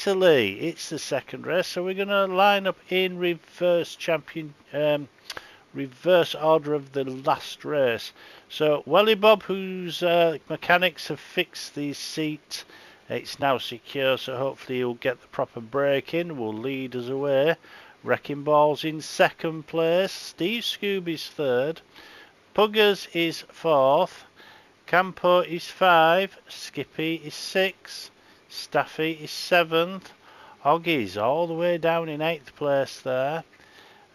Italy. It's the second race, so we're going to line up in reverse reverse order of the last race. So Welly Bob, whose mechanics have fixed the seat, it's now secure, so hopefully he'll get the proper brake in, will lead us away. Wrecking Ball's in second place, Steve Scooby's third, Puggers is fourth, Campo is 5, Skippy is 6, Staffy is 7th, Hoggy's all the way down in 8th place there,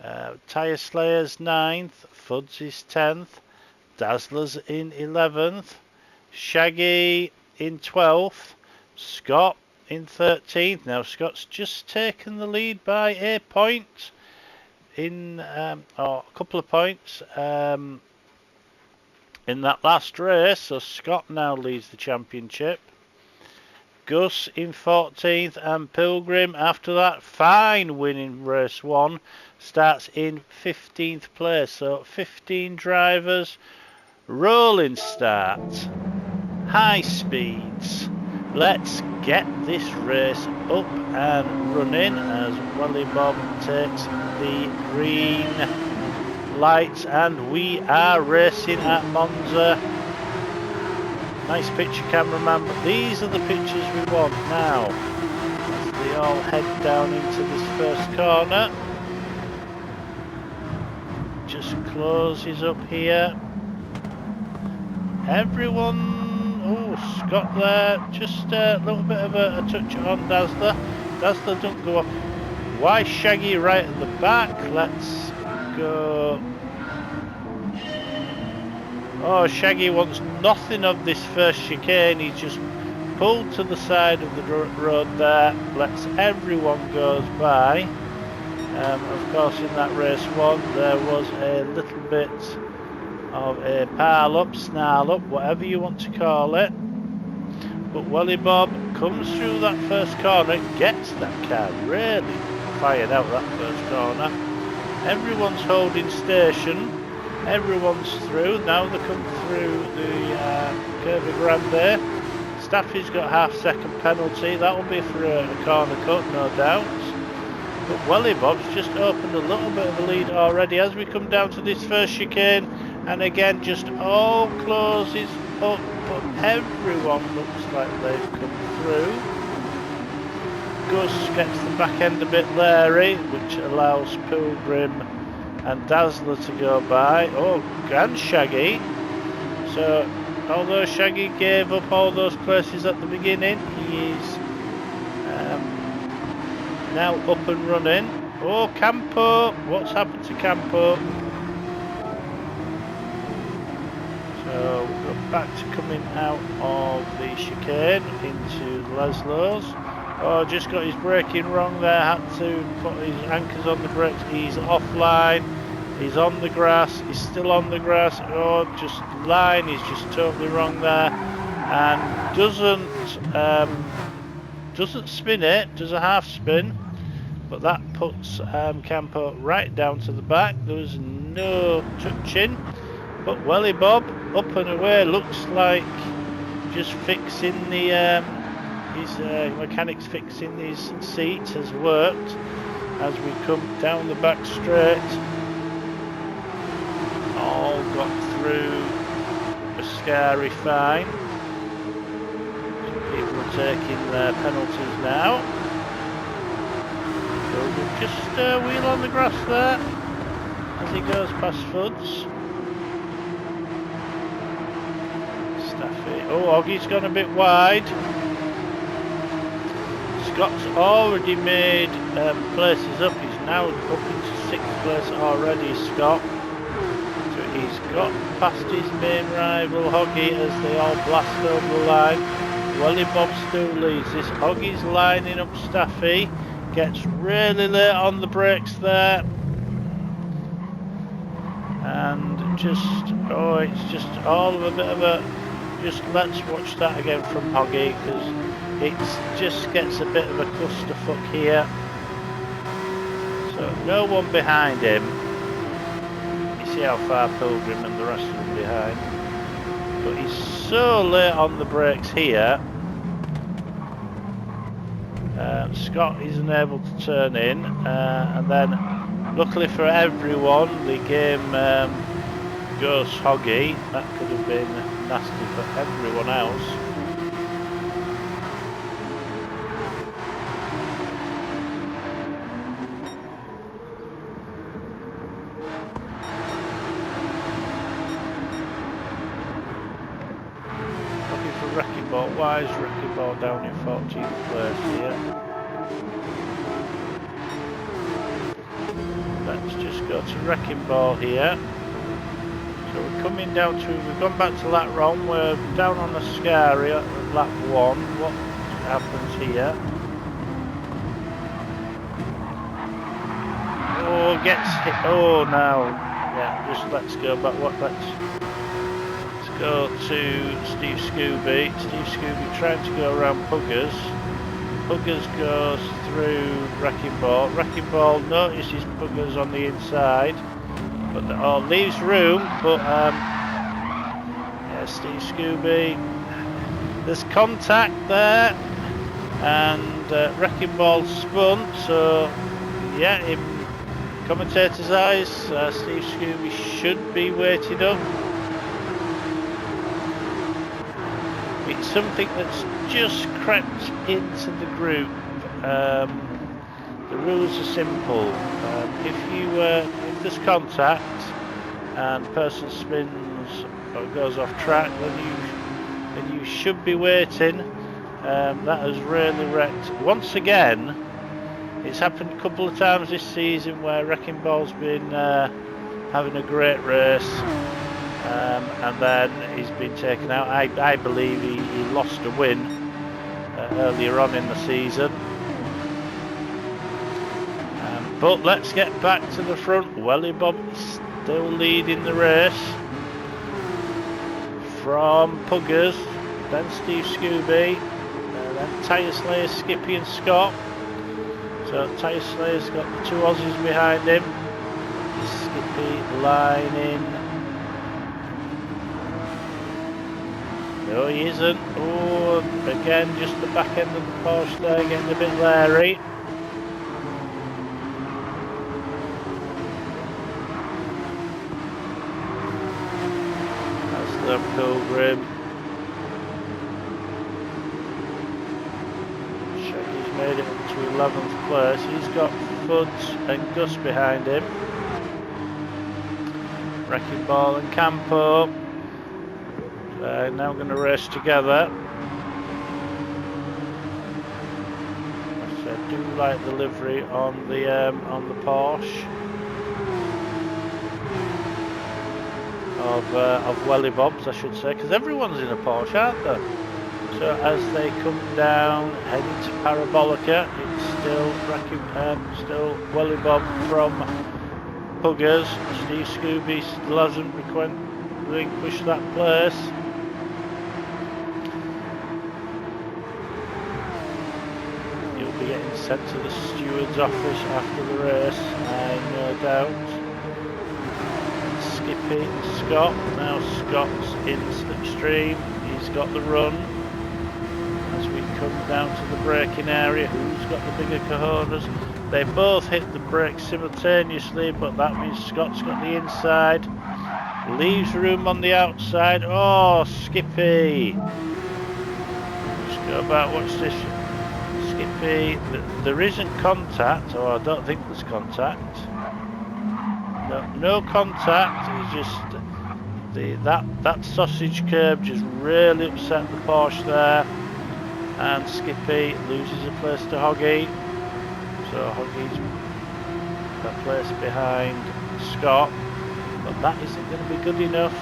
Tyre Slayer's 9th, Fuds is 10th, Dazzler's in 11th, Shaggy in 12th, Scott in 13th. Now Scott's just taken the lead by a point, or a couple of points in that last race, so Scott now leads the championship. Gus in 14th, and Pilgrim after that fine win in race 1 starts in 15th place. So 15 drivers, rolling start, high speeds. Let's get this race up and running as Welly Bob takes the green lights, and we are racing at Monza. Nice picture, cameraman, but these are the pictures we want now as they all head down into this first corner. Just closes up here. Everyone, oh, Scott there, just a little bit of a touch on Dazzler. Dazzler don't go off. Why Shaggy right at the back? Let's go. Oh, Shaggy wants nothing of this first chicane. He's just pulled to the side of the road there. Lets everyone goes by. Of course, in that race 1, there was a little bit of a pile up, snarl up, whatever you want to call it. But Welly Bob comes through that first corner, gets that car really fired out that first corner. Everyone's holding station. Everyone's through. Now they come through the Curva Grande. Staffy's got half-second penalty. That will be for a corner cut, no doubt. But Welly Bob's just opened a little bit of a lead already as we come down to this first chicane. And again, just all closes up, but everyone looks like they've come through. Gus gets the back end a bit leery, which allows Pilgrim and Dazzler to go by. Oh, and Shaggy. So, although Shaggy gave up all those places at the beginning, he is now up and running. Oh, Campo. What's happened to Campo? So, we're back to coming out of the chicane into Laszlo's. Oh, just got his braking wrong there, had to put his anchors on the brakes. He's offline, he's on the grass, he's still on the grass. Oh, just line, he's just totally wrong there. And doesn't spin it, does a half spin, but that puts Campo right down to the back. There was no touching, but Welly Bob up and away, looks like just fixing the his mechanics fixing his seat has worked as we come down the back straight. All got through a scary fine. People are taking their penalties now. So we'll just wheel on the grass there as he goes past Fuds. Staffy. Oh, Oggy's gone a bit wide. Scott's already made places up. He's now up into 6th place already, Scott. So he's got past his main rival, Hoggy, as they all blast over the line. Welly Bob still leads this. Hoggy's lining up Staffy. Gets really late on the brakes there. And just, oh, it's just all of a bit of a, just let's watch that again from Hoggy, because it just gets a bit of a clusterfuck here. So no one behind him. You see how far Pilgrim and the rest of them behind. But he's so late on the brakes here. Scott isn't able to turn in, and then luckily for everyone the game goes hoggy. That could have been nasty for everyone else. Wrecking Ball. Why is Wrecking Ball down in 14th place here? Let's just go to Wrecking Ball here. So we're coming down to, we've gone back to lap run, we're down on the Scary at lap 1. What happens here? Oh, gets hit. Oh, no. Yeah, just let's go back. Let's go to Steve Scooby. Steve Scooby trying to go around Puggers. Puggers goes through Wrecking Ball. Wrecking Ball notices Puggers on the inside, but leaves room. But yeah, Steve Scooby. There's contact there, and Wrecking Ball spun. So yeah, in commentators' eyes, Steve Scooby should be weighted up. It's something that's just crept into the group. The rules are simple. If there's contact and the person spins or goes off track, then you should be waiting. That has really wrecked. Once again, it's happened a couple of times this season where Wrecking Ball's been having a great race. And then he's been taken out. I believe he lost a win earlier on in the season. But let's get back to the front. Welly Bob is still leading the race. From Puggers, then Steve Scooby, then Tyre Slayer, Skippy and Scott. So Tyre Slayer's got the two Aussies behind him. Skippy lining. No, he isn't. Oh, again, just the back end of the Porsche there, getting a bit leery. That's the Pilgrim. Shaggy's made it up to 11th place. He's got Fuds and Gus behind him. Wrecking Ball and Campo. Now going to race together. I do like the livery on the Porsche of Welly Bobs, I should say, because everyone's in a Porsche, aren't they? So as they come down, heading to Parabolica, it's still Welly Bob from Puggers. Steve Scooby still hasn't relinquished that place. Getting sent to the steward's office after the race, no doubt. Skippy and Scott. Now Scott's in slipstream. He's got the run. As we come down to the braking area, who's got the bigger cojones? They both hit the brakes simultaneously, but that means Scott's got the inside. Leaves room on the outside. Oh, Skippy! Let's go back. Watch this. Skippy, there isn't contact, or I don't think there's contact. No contact. It's just that sausage curb just really upset the Porsche there, and Skippy loses a place to Hoggy. So Hoggy's a place behind Scott, but that isn't going to be good enough.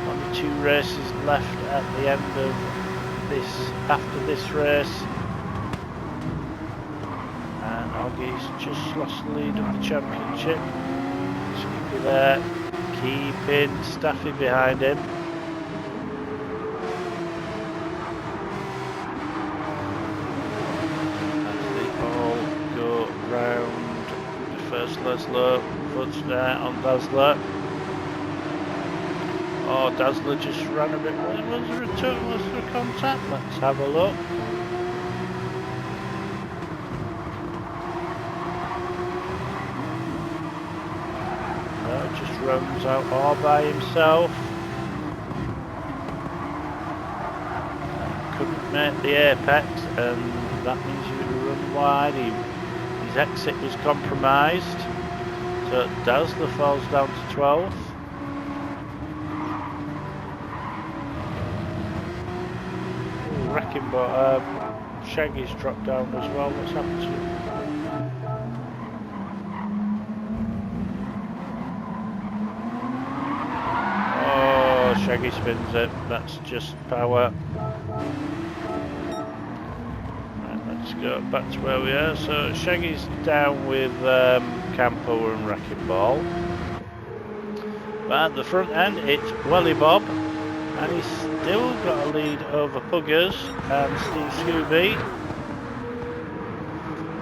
Only 2 races left at the end of this. After this race. He's just lost the lead of the championship. Skippy there, keeping Staffy behind him. As they all go round the first Leslie, Foots there on Dazzler. Oh, Dazzler just ran a bit. Was there a contact? Let's have a look. runs out all by himself. Couldn't make the apex, and that means you would run wide. His exit was compromised. So Dazzler falls down to 12th. Wrecking, but Shaggy's dropped down as well. What's happened to him? Oh, Shaggy spins it. That's just power. Right, let's go back to where we are. So Shaggy's down with Campo and Wrecking Ball. But at the front end, it's Welly Bob. And he's still got a lead over Puggers and Steve Scooby.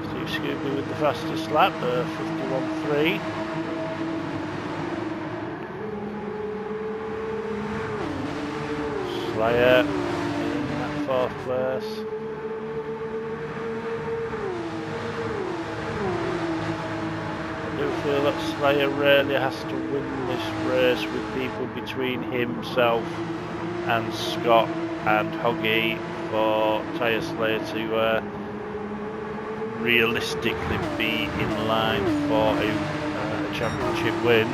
Steve Scooby with the fastest lap, 51.3. Slayer in that 4th place. I do feel that Slayer really has to win this race with people between himself and Scott and Hoggy for Tyre Slayer to realistically be in line for a championship win.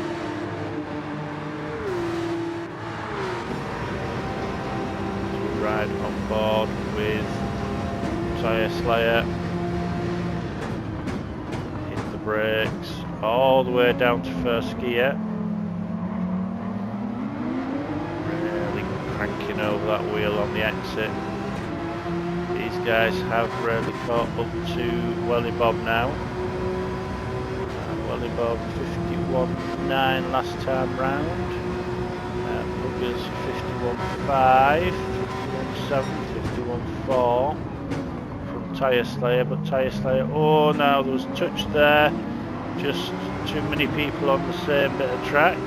To ride on board with Tyre Slayer. Hit the brakes all the way down to 1st gear. Cranking over that wheel on the exit. These guys have really caught up to Welly Bob now. Welly Bob 51.9 last time round. Puggers 51.5, 51.7, 51.4 from Tyre Slayer, but Tyre Slayer, oh no, there was a touch there. Just too many people on the same bit of track.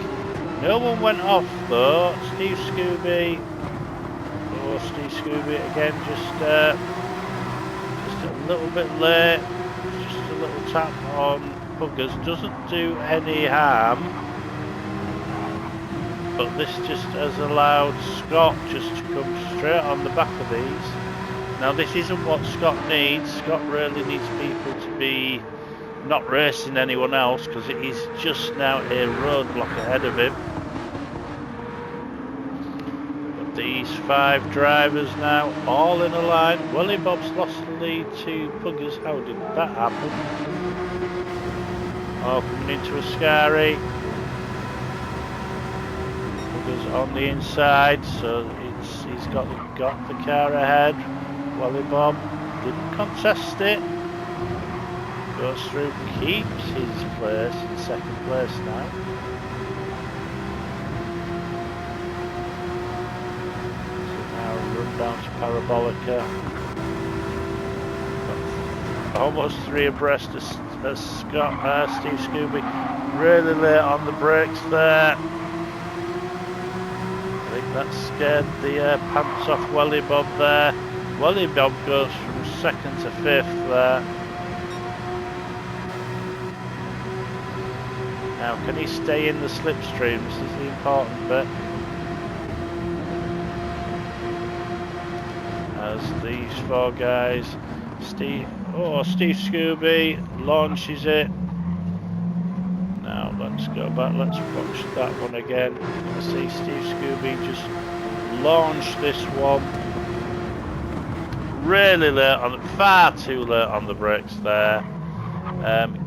No one went off though. Steve Scooby. Oh, Steve Scooby again, just a little bit late. Just a little tap on Puggers. Doesn't do any harm. But this just has allowed Scott just to come straight on the back of these. Now this isn't what Scott needs. Scott really needs people to be not racing anyone else, because it is just now a roadblock ahead of him. But these 5 drivers now all in a line. Welly Bob's lost the lead to Puggers. How did that happen? Oh, coming into a Scary. Puggers on the inside, so he's got the car ahead. Welly Bob didn't contest it. Goes through, keeps his place in 2nd place now. So now run down to Parabolica. Almost 3 abreast as Scott, Steve Scooby. Really late on the brakes there. I think that scared the pants off Welly Bob there. Welly Bob goes from 2nd to 5th there. Now, can he stay in the slipstream? This is the important bit. As these 4 guys, Steve Scooby launches it. Now let's go back. Let's watch that one again. I see Steve Scooby just launch this one. Really late on, far too late on the brakes there.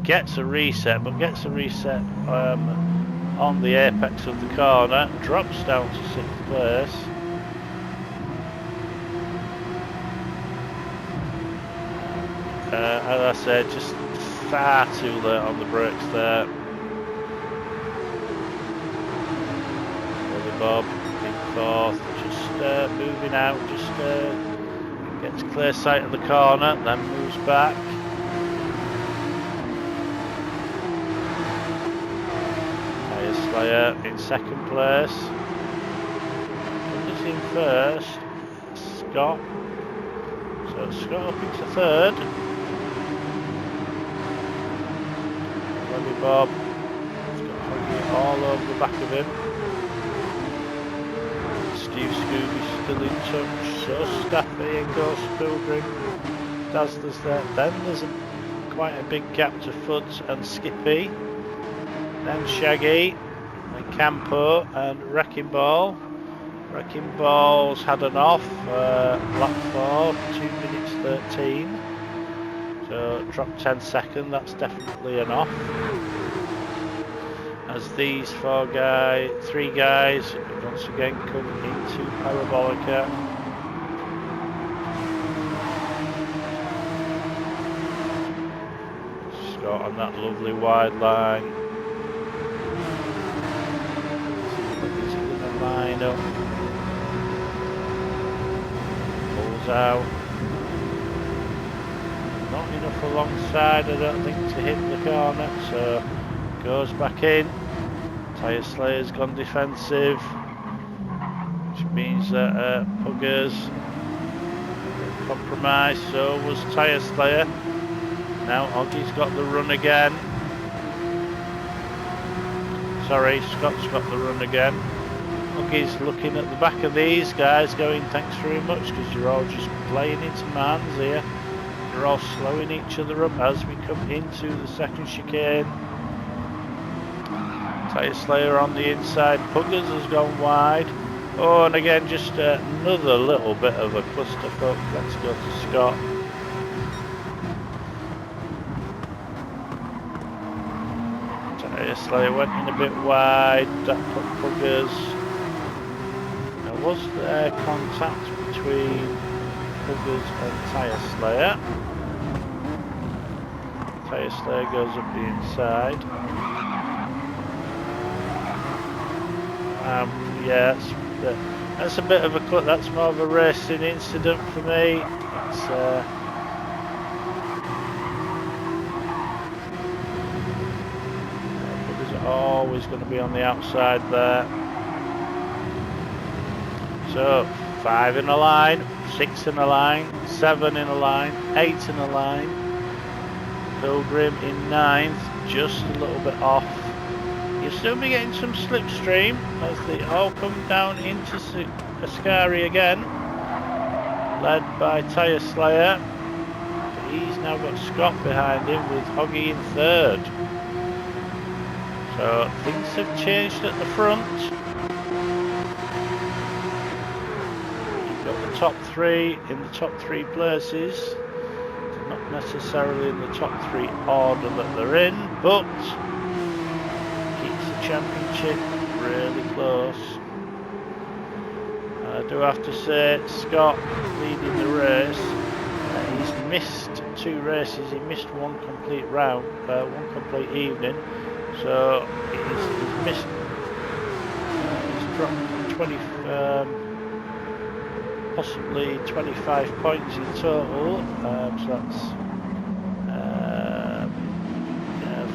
Gets a reset, but gets a reset on the apex of the corner, drops down to 6th place. As I said, just far too late on the brakes there. Welly Bob in 4th, just moving out, just gets clear sight of the corner, then moves back. Slayer in 2nd place. Puggers in 1st. Scott. So Scott up into 3rd. Welly Bob. He's got Hoggy all over the back of him. Steve Scooby's still in touch, so Staffy and Ghost Pilgrim. Dazzler's there. Then there's quite a big gap to Fuds and Skippy. Then Shaggy, and Campo and Wrecking Ball. Wrecking Ball's had an off, lap 4, 2 minutes 13. So drop 10 seconds, that's definitely an off. As these three guys once again come into Parabolica. Scott on that lovely wide line. He's going to line up. Pulls out. Not enough alongside, I don't think, to hit the corner, so goes back in. Tyre Slayer's gone defensive, which means that Puggers compromised, so was Tyre Slayer. Now Oggy's got the run again. Sorry, Scott's got the run again. Oggy's looking at the back of these guys going, thanks very much, because you're all just playing into mans here. You're all slowing each other up as we come into the second chicane. Tyre Slayer on the inside, Puggers has gone wide. Oh, and again, just another little bit of a clusterfuck. Let's go to Scott. Tyre Slayer went in a bit wide, that put Puggers. Now, was there contact between Puggers and Tyre Slayer? Tyre Slayer goes up the inside. Yeah, that's a bit of a that's more of a racing incident for me. It's Puggers are always going to be on the outside there. So 5 in a line, 6 in a line, 7 in a line, 8 in a line. Pilgrim in 9th, just a little bit off. You'll still be getting some slipstream as they all come down into Ascari again, led by Tyre Slayer. But he's now got Scott behind him with Hoggy in 3rd. So things have changed at the front. You've got the top 3 in the top 3 places. Not necessarily in the top 3 order that they're in, but championship really close. I do have to say, Scott leading the race. He's missed 2 races. He missed 1 complete round, 1 complete evening. So he's missed. He's dropped 20, possibly 25 points in total. So that's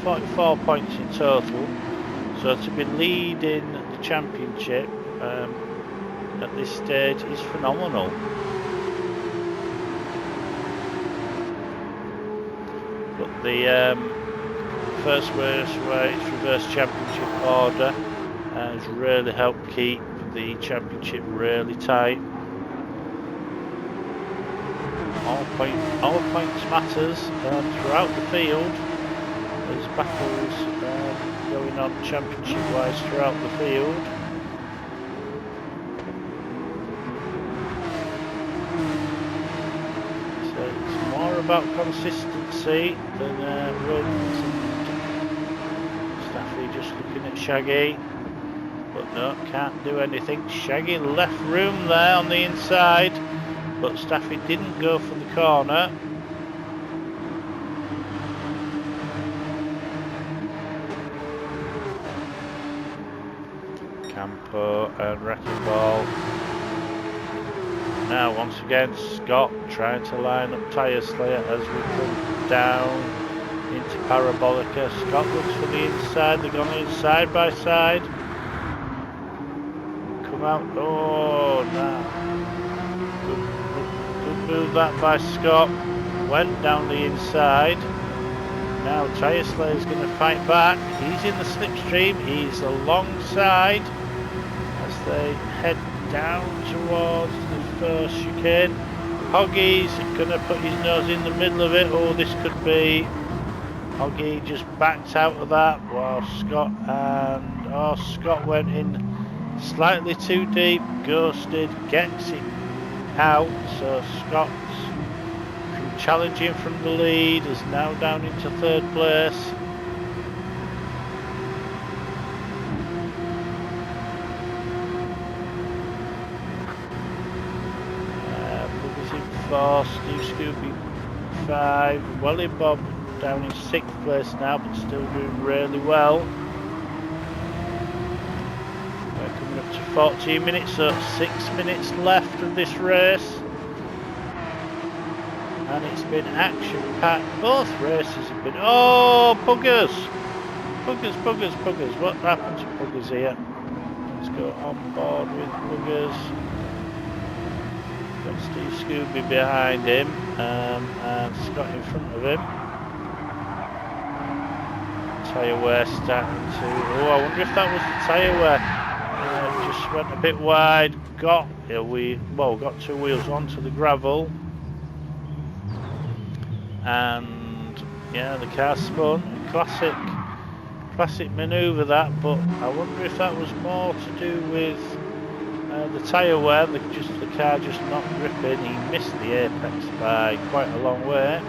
44 points in total. So to be leading the championship at this stage is phenomenal. But the first race where it's reverse championship order has really helped keep the championship really tight. All points matters throughout the field. There's battles going on championship wise throughout the field. So it's more about consistency than wins. Staffy just looking at Shaggy, but no, can't do anything. Shaggy left room there on the inside, but Staffy didn't go for the corner. Campo and Wrecking Ball. Now once again Scott trying to line up Tyre Slayer as we come down into Parabolica. Scott looks for the inside, they're going in side by side. Come out, oh no. Good move that by Scott. Went down the inside. Now Tyre Slayer's going to fight back. He's in the slipstream. He's alongside as they head down towards the first chicane. Hoggy's going to put his nose in the middle of it. Oh, this could be. Hoggy just backed out of that while Scott went in slightly too deep. Ghosted, gets it out. So Scott's from challenging from the lead is now down into third place. Four, Steve Scooby 5, Welly Bob down in 6th place now, but still doing really well. We're coming up to 14 minutes, so 6 minutes left of this race. And it's been action-packed. Both races have been... Oh, buggers! Buggers. What happened to buggers here? Let's go on board with buggers. Got Steve Scooby behind him and Scott in front of him. Tyre wear starting to... Oh, I wonder if that was the tyre wear. Just went a bit wide, got two wheels onto the gravel. And yeah, the car spun. Classic manoeuvre that, but I wonder if that was more to do with the tyre wear, the car just not gripping. He missed the apex by quite a long way.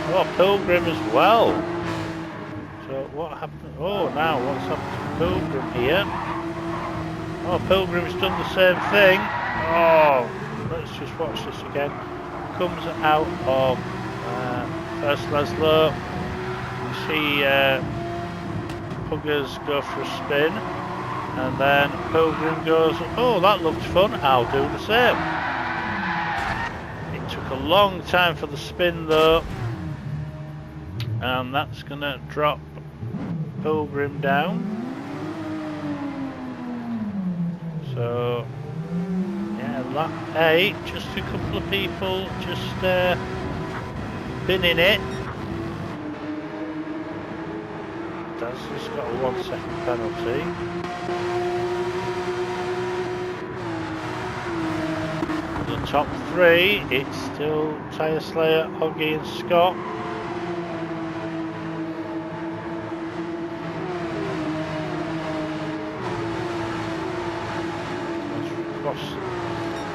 Oh, Pilgrim as well. So what happened? Oh, now what's happened to Pilgrim here? Oh, Pilgrim's done the same thing. Oh, let's just watch this again. Comes out of first Laszlo. You see Puggers go for a spin. And then Pilgrim goes, oh, that looks fun, I'll do the same. It took a long time for the spin though. And that's going to drop Pilgrim down. So, yeah, lap 8, just a couple of people just binning it. Dazzler's got a 1 second penalty. The top 3, it's still Tyre Slayer, Hoggy and Scott.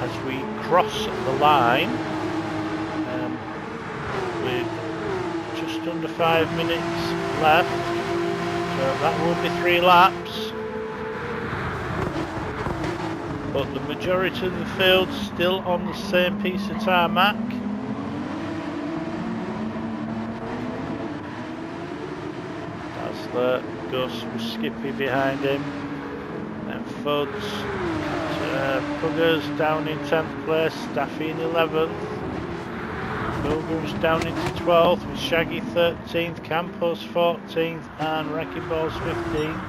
As we cross the line, with just under 5 minutes left, so that will be 3 laps. But the majority of the field still on the same piece of tarmac. Dazzler, Gus with Skippy behind him, and Fuds, Puggers down in 10th place, Staffy in 11th, Pilgrim's down into 12th with Shaggy 13th, Campos 14th and Wrecking Balls 15th.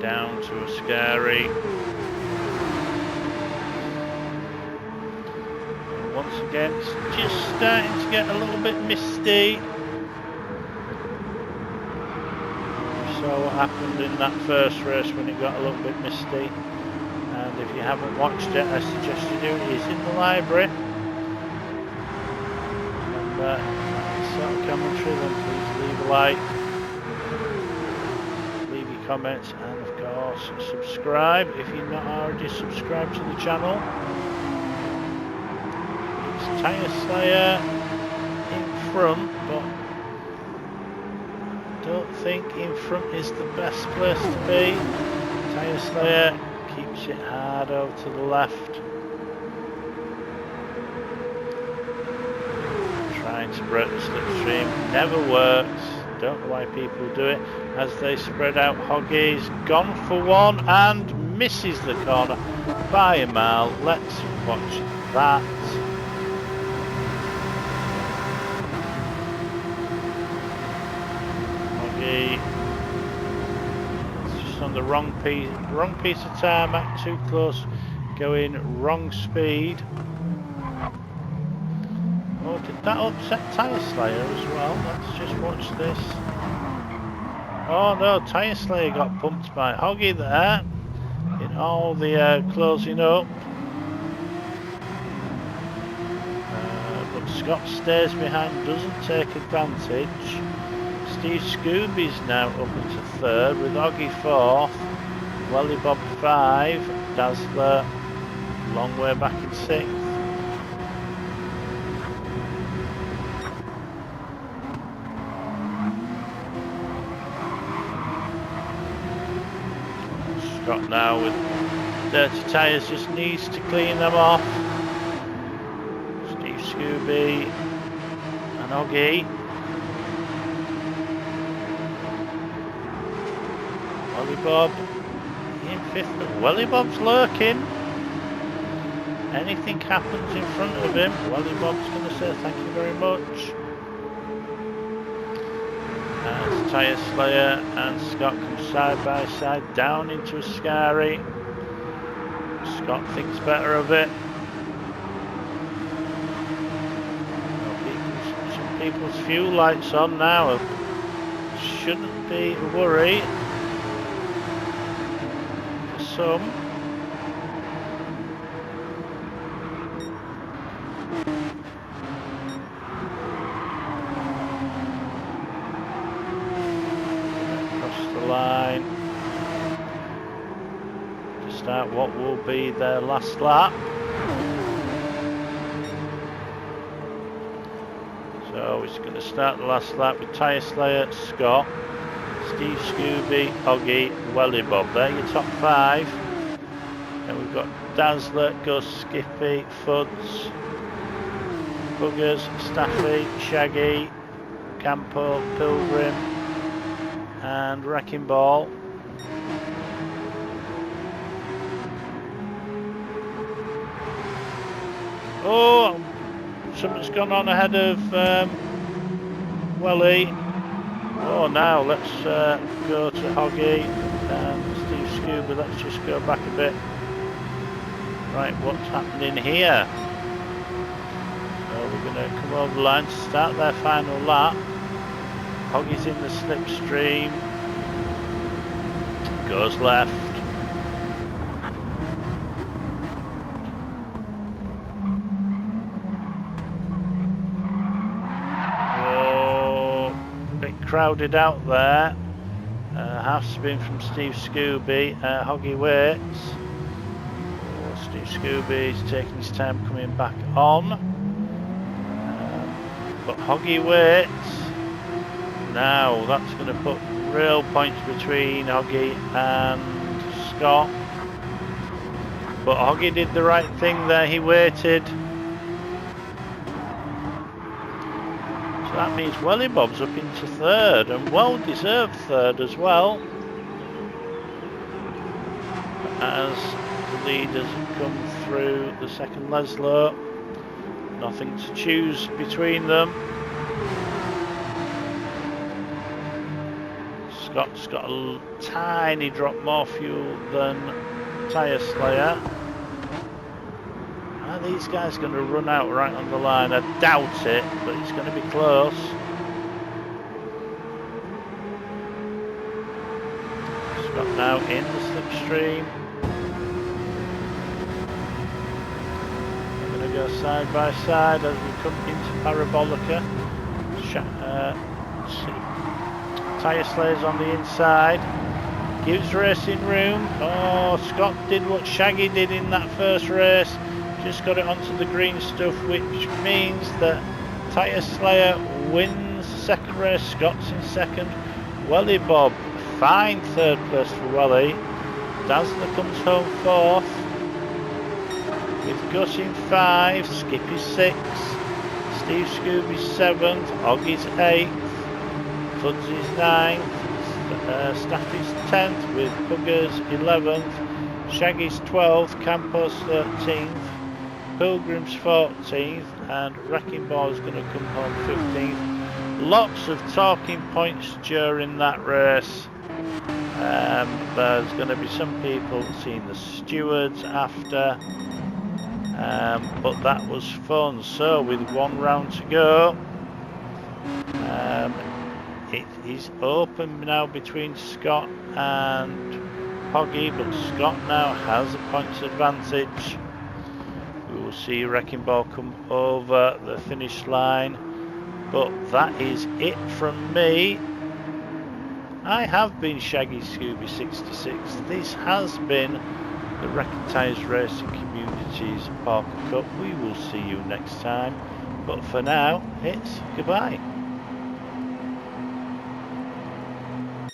Down to a scary. And once again, it's just starting to get a little bit misty. We saw what happened in that first race when it got a little bit misty. And if you haven't watched it, I suggest you do. It is in the library. And sort of commentary, then please leave a like, leave your comments, and of course subscribe if you're not already subscribed to the channel. It's Tyre Slayer in front, but I don't think in front is the best place to be. Tyre Slayer keeps it hard over to the left. Trying to break the slipstream, never works. don't know why people do it. As they spread out, Hoggy's gone for one and misses the corner by a mile. Let's watch that. Hoggy, it's just on the wrong piece of tarmac, too close, going wrong speed. Oh, did that upset Tyre Slayer as well? Let's just watch this. Oh no, Tyre Slayer got bumped by Hoggy there in all the closing up. But Scott stays behind, doesn't take advantage. Steve Scooby's now up into third with Hoggy fourth, Welly Bob 5, Dazzler long way back in sixth. Scott now with dirty tyres, just needs to clean them off. Steve Scooby and Hoggy. Welly Bob in fifth, but Welly Bob's lurking. Anything happens in front of him, Welly Bob's going to say thank you very much. As Tyre Slayer and Scott come side by side down into a Scary. Scott thinks better of it. Some people's fuel lights on now. Shouldn't be a worry. For some. Line to start what will be their last lap. So it's going to start the last lap with Tyre Slayer, Scott, Steve Scooby, Hoggy, Welly Bob. They're your top five. And we've got Dazzler, Gus, Skippy, Fuds, Buggers, Staffy, Shaggy, Campo, Pilgrim and Wrecking Ball. Oh, something's gone on ahead of Welly. Oh, now let's go to Hoggy and Steve Scooby. Let's just go back a bit. Right, what's happening here? So we're going to come over the line to start their final lap. Hoggy's in the slipstream, goes left. Oh, bit crowded out there. Half spin from Steve Scooby. Hoggy waits. Oh, Steve Scooby's taking his time coming back on. But Hoggy waits. Now that's going to put real points between Hoggy and Scott. But Hoggy did the right thing there, he waited. So that means Welly Bob's up into third, and well deserved third as well. As the leaders come through the second Leslo, nothing to choose between them. Scott's got a tiny drop more fuel than Tyre Slayer. Are these guys going to run out right on the line? I doubt it, but it's going to be close. Scott now in the slipstream. We're going to go side by side as we come into Parabolica. Tyre Slayer's on the inside, gives racing room. Oh, Scott did what Shaggy did in that first race, just got it onto the green stuff, which means that Tyre Slayer wins the second race. Scott's in second. Welly Bob, fine third place for Welly. Dazzler comes home fourth, with Gus in 5, Skippy 6, Steve Scooby 7th, Hoggy's 8th. Fudsy's 9th, Staffy's 10th with Puggers 11th, Shaggy's 12th, Campos 13th, Pilgrim's 14th, and Wrecking Ball's going to come home 15th. Lots of talking points during that race. There's going to be some people seeing the stewards after, but that was fun. So with 1 round to go, it is open now between Scott and Poggy, but Scott now has a points advantage. We will see Wrecking Ball come over the finish line, but that is it from me. I have been Shaggy Scooby 66. This has been the Recognised Racing Community's Porka Cup. We will see you next time, but for now it's goodbye.